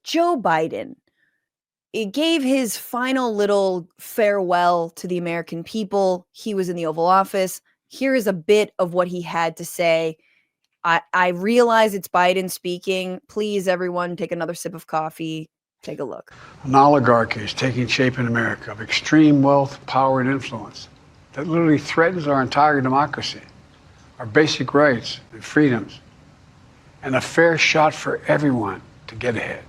Joe Biden, it gave his final little farewell to the American people. He was in the Oval Office. Here is a bit of what he had to say. I realize it's Biden speaking. Please, everyone, take another sip of coffee. Take a look. An oligarchy is taking shape in America of extreme wealth, power, and influence that literally threatens our entire democracy, our basic rights and freedoms, and a fair shot for everyone to get ahead.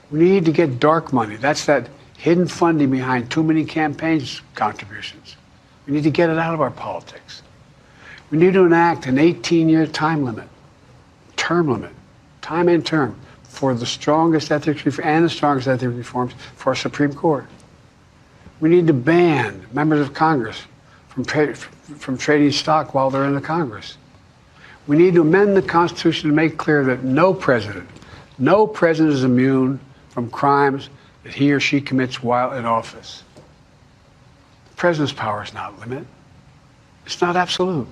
We need to get dark money. That's that hidden funding behind too many campaigns contributions. We need to get it out of our politics. We need to enact an 18-year time limit, time and term, for the strongest ethics and the strongest ethics reforms for our Supreme Court. We need to ban members of Congress from trading stock while they're in the Congress. We need to amend the Constitution to make clear that no president is immune from crimes that he or she commits while in office. The president's power is not limited. It's not absolute.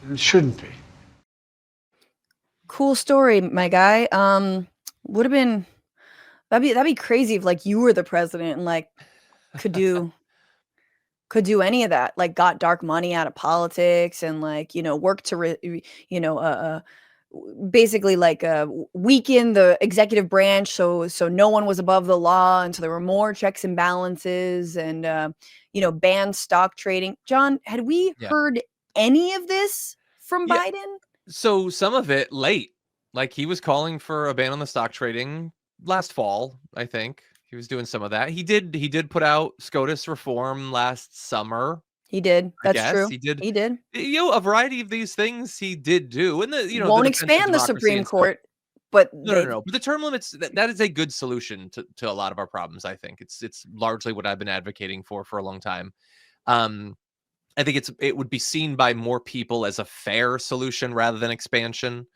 And it shouldn't be. Cool story, my guy. Would have been that'd be crazy if like you were the president and like could do any of that, like got dark money out of politics and like, worked to basically like weaken the executive branch so no one was above the law, and so there were more checks and balances, and ban stock trading. John, had we heard any of this from Biden? So some of it late, like he was calling for a ban on the stock trading last fall. I think he was doing some of that. He did put out SCOTUS reform last summer. He did. That's true. He did. A variety of these things he did do, and won't expand the Supreme Court, but no. But the term limits, that is a good solution to a lot of our problems. I think it's largely what I've been advocating for a long time. I think it would be seen by more people as a fair solution rather than expansion.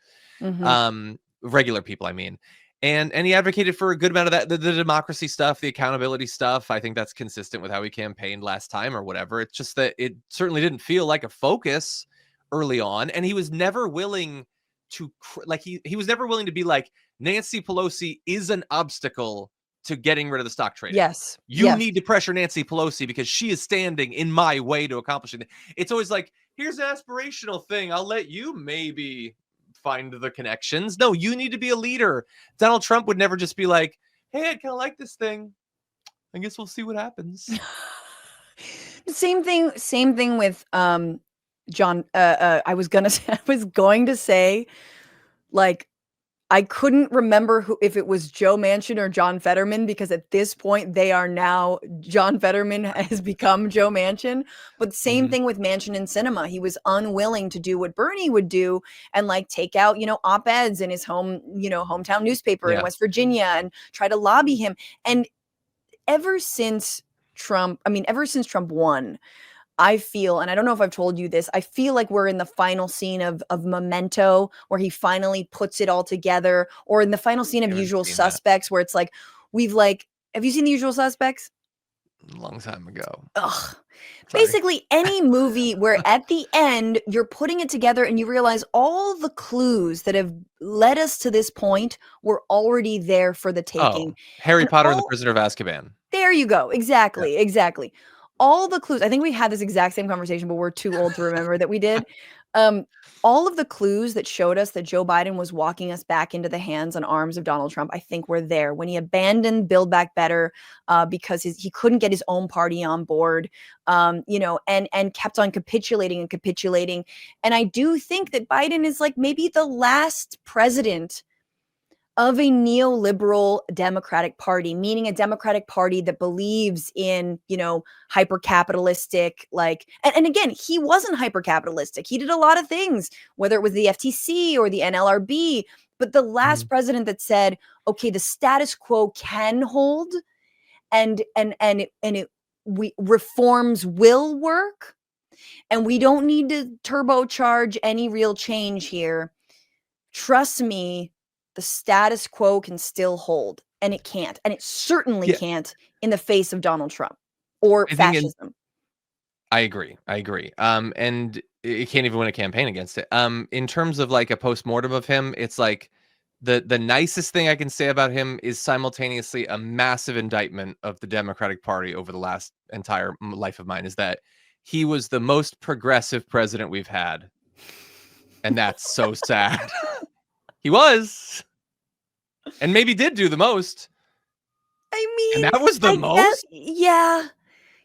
Regular people, I mean. And he advocated for a good amount of that, the democracy stuff, the accountability stuff. I think that's consistent with how he campaigned last time or whatever. It's just that it certainly didn't feel like a focus early on. And he was never willing to, he was never willing to be like, Nancy Pelosi is an obstacle to getting rid of the stock trading. Yes. You need to pressure Nancy Pelosi because she is standing in my way to accomplishing it. It's always like, here's an aspirational thing. I'll let you maybe find the connections. No, you need to be a leader. Donald Trump would never just be like, hey, I kind of like this thing. I guess we'll see what happens. Same thing with John. I was going to say, like, I couldn't remember if it was Joe Manchin or John Fetterman, because at this point they are now, John Fetterman has become Joe Manchin. But same thing with Manchin and Sinema. He was unwilling to do what Bernie would do and like take out, op-eds in his hometown newspaper in West Virginia and try to lobby him. And ever since Trump won, I feel, and I don't know if I've told you this, I feel like we're in the final scene of Memento, where he finally puts it all together, or in the final scene of Usual Suspects, where it's like, have you seen The Usual Suspects? A long time ago. Ugh. Basically any movie where at the end you're putting it together and you realize all the clues that have led us to this point were already there for the taking. Oh, Harry Potter and the Prisoner of Azkaban. There you go. Exactly. All the clues, I think we had this exact same conversation, but we're too old to remember that we did. All of the clues that showed us that Joe Biden was walking us back into the hands and arms of Donald Trump, I think were there when he abandoned Build Back Better because he couldn't get his own party on board, and kept on capitulating. And I do think that Biden is like maybe the last president of a neoliberal Democratic Party, meaning a Democratic Party that believes in, hyper-capitalistic, and again, he wasn't hyper-capitalistic. He did a lot of things, whether it was the FTC or the NLRB, but the last president that said, okay, the status quo can hold and reforms will work, and we don't need to turbocharge any real change here. Trust me, the status quo can still hold, and it can't. And it certainly can't in the face of Donald Trump or fascism. I agree. And it can't even win a campaign against it. In terms of like a postmortem of him, it's like the nicest thing I can say about him is simultaneously a massive indictment of the Democratic Party over the last entire life of mine, is that he was the most progressive president we've had. And that's so sad. He was. And maybe did do the most. I mean, And that was the most? Yeah.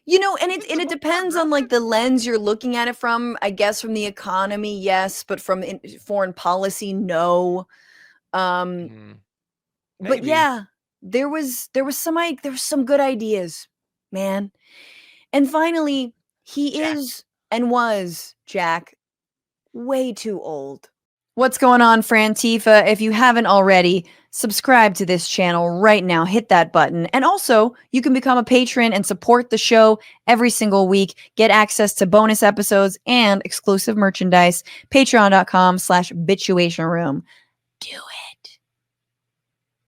You know, and it depends on like the lens you're looking at it from. I guess from the economy, yes, but from foreign policy, no. But yeah, there was some good ideas, man. And finally, he is and was, Jack, way too old. What's going on, Frantifa? If you haven't already, subscribe to this channel right now. Hit that button. And also, you can become a patron and support the show every single week. Get access to bonus episodes and exclusive merchandise. Patreon.com/Bitchuation Room. Do it.